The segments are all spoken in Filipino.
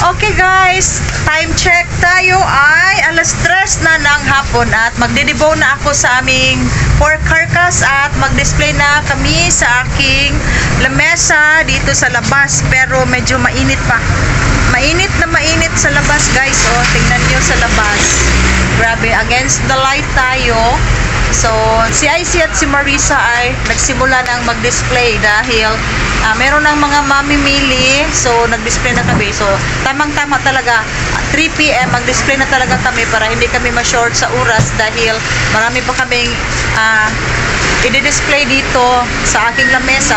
Okay guys, time check tayo ay alas 3 na ng hapon at magdidebone na ako sa aming pork carcass at mag-display na kami sa aking lamesa dito sa labas, pero medyo mainit pa. Mainit na mainit sa labas guys. Oh, tingnan nyo sa labas. Grabe, against the light tayo. So, si IC at si Marisa ay nagsimula ng mag-display dahil meron ng mga mamimili. So, nag-display na kami. So, tamang-tama talaga. 3 PM mag-display na talaga kami para hindi kami ma-short sa oras dahil marami pa kaming i-display dito sa aking lamesa.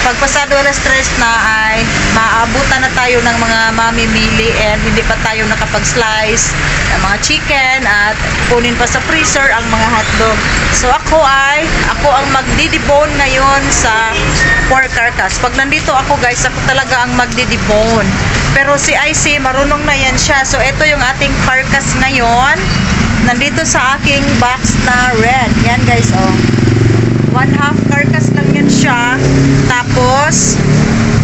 Pagpasado alas 3 na ay maabutan na tayo ng mga mamimili and hindi pa tayo nakapag-slice ng mga chicken at kunin pa sa freezer ang mga hotdog. So ako ang magdi-debone ngayon sa pork carcass. Pag nandito ako guys, ako talaga ang magdi-debone. Pero si IC marunong na yan siya. So ito yung ating carcass ngayon. Nandito sa aking box na red. Yan guys, oh. 1/2 carcass lang yan siya. Tapos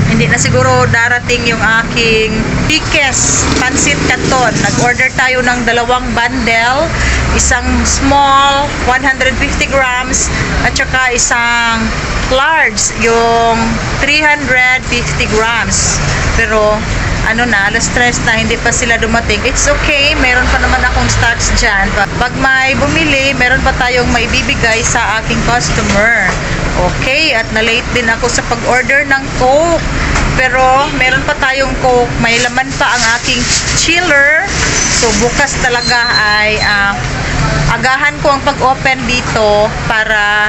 hindi na siguro darating yung aking tikes pansit canton. Nag-order tayo ng 2 bundle, isang small 150 grams at saka isang large yung 350 grams. Pero ano na, alas 3 na, hindi pa sila dumating. It's okay, meron pa naman akong stocks dyan. Pag may bumili, meron pa tayong maibibigay sa aking customer. Okay, at na-late din ako sa pag-order ng Coke. Pero meron pa tayong Coke, may laman pa ang aking chiller. So bukas talaga ay agahan ko ang pag-open dito para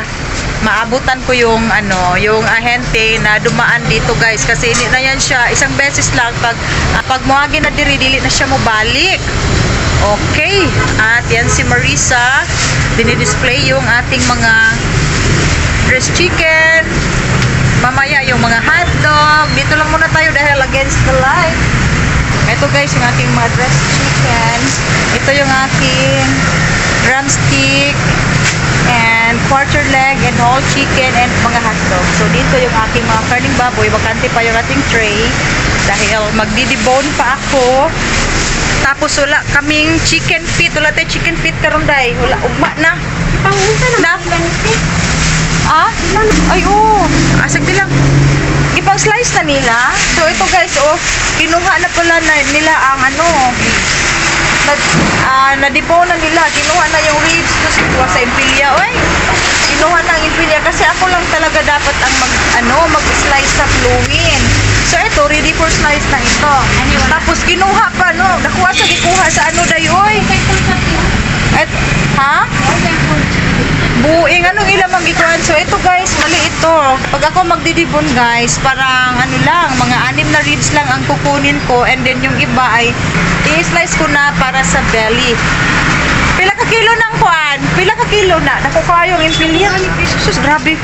maabutan ko yung yung ahente na dumaan dito guys, kasi hindi na yan siya isang beses lang. Pag muagi na dili na siya mo balik. Okay, at yan si Marisa, dinidisplay yung ating mga dressed chicken, mamaya yung mga hotdog. Dito lang muna tayo dahil against the light. Ito guys yung aking mga dressed chicken, ito yung aking drumstick and quarter leg and whole chicken and mga hotdog. So dito yung aking mga karning baboy, bakante pa yung ating tray dahil magdi-debone pa ako. Tapos wala kaming chicken feet, wala tayo chicken feet karon day, wala ugma na. Na? Ay asag dilang ipang slice na nila. So ito guys, kinuha na pala nila ang na-debone na nila, kinuha na yung ribs to sa impilya. Kinuha na ang impilya kasi ako lang talaga dapat ang mag-slice sa fluin. So ito, ready for slice na ito. Tapos kinuha pa, nakuha sa dayoy. Buing, anong ilang mag-ikuan. So ito guys, mali ito. Pag ako magdidibon guys, parang mga 6 na ribs lang ang kukunin ko, and then yung iba ay i-slice ko na para sa belly. Pila ka kilo ng kuan? Pila ka kilo na? Nakukuha yung impilya. Sus, grabe.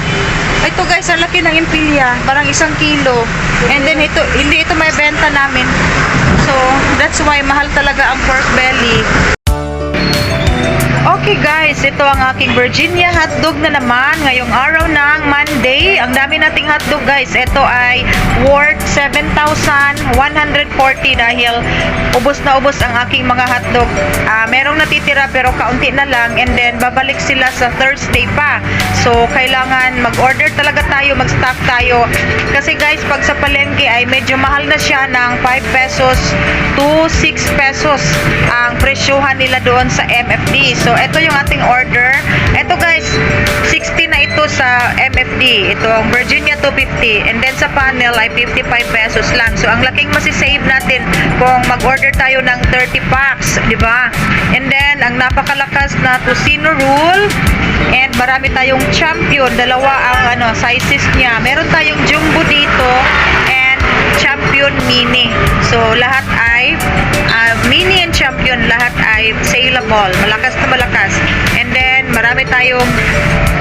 Ito guys, ang laki ng impilya. Parang 1 kilo. And then ito, hindi ito may benta namin. So, that's why mahal talaga ang pork belly. Okay guys, ito ang aking Virginia hotdog na naman ngayong araw ng Monday. Ang dami nating hotdog guys. Ito ay worth 7,140 dahil ubos na ubos ang aking mga hotdog. Merong natitira pero kaunti na lang, and then babalik sila sa Thursday pa. So kailangan mag-order talaga tayo, mag-stock tayo. Kasi guys, pag sa palengke ay medyo mahal na siya ng 5 pesos to 6 pesos ang presyohan nila doon sa MFD. So ito yung ating order. Ito guys, 60 na ito sa MFD. Ito ang Virginia 250, and then sa panel ay 55 pesos lang. So ang laking masisave natin kung mag-order tayo ng 30 packs, di ba? And then ang napakalakas na tocino roll, and marami tayong champion, dalawa ang sizes niya. Meron tayong jumbo dito and champion mini. So lahat ay mini and champion, lahat ay saleable, malakas na malakas. And then marami tayong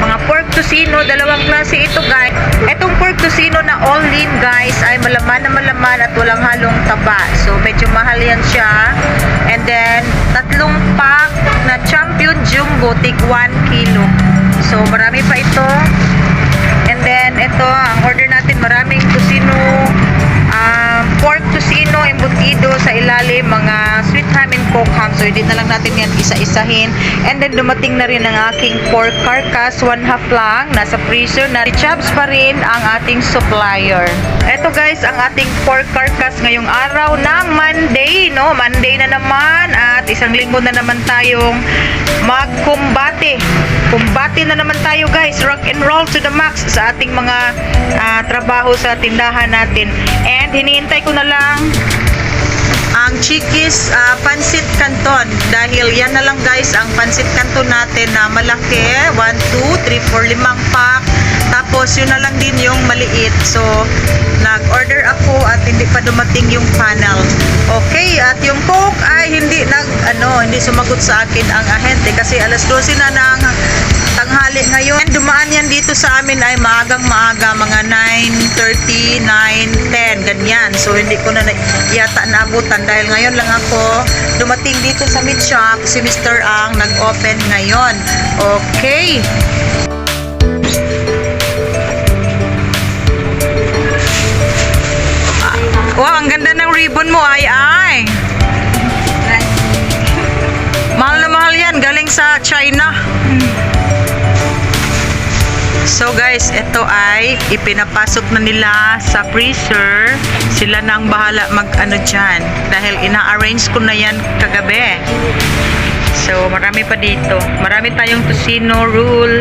mga pork tocino, dalawang klase ito guys. Itong pork tocino na all-in guys ay malaman na malaman at walang halong taba. So medyo mahal yan siya. And then 3 pack na champion jumbo, tig 1 kilo. So marami pa ito. And then ito ang order natin, maraming tocino, pork tocino and embutido sa ilalim, mga sweet ham and coke ham. So, hindi na lang natin yan isa-isahin. And then, dumating na rin ang aking pork carcass, 1/2 lang. Nasa freezer na. Chubs pa rin ang ating supplier. Eto guys, ang ating pork carcass ngayong araw ng Monday, no? Monday na naman at isang linggo na naman tayong magkumbate. Kumbate na naman tayo guys. Rock and roll to the max sa ating mga trabaho sa tindahan natin. And hinihintay ko na lang ang Chickies Pansit Canton dahil yan na lang guys ang Pansit Canton natin na malaki, 1, 2, 3, 4, 5 pack, tapos yun na lang din yung maliit. So nag-order ako at hindi pa dumating yung panel. Okay, at yung Coke ay hindi sumagot sa akin ang ahente kasi alas 12 na ng tanghali ngayon. And dumaan yan dito sa amin ay maagang maaga, mga 9:30, 9:10, ganyan. So hindi ko na yata naabutan dahil ngayon lang ako dumating dito sa meat shop. Si Mr. Ang nag-open ngayon. Okay. Wow, ang ganda ng ribbon mo, ay. Mahal na mahal yan, galing sa China. So guys, ito ay ipinapasok na nila sa freezer. Sila na ang bahala mag-ano dyan. Dahil ina-arrange ko na yan kagabi. So marami pa dito. Marami tayong tocino roll.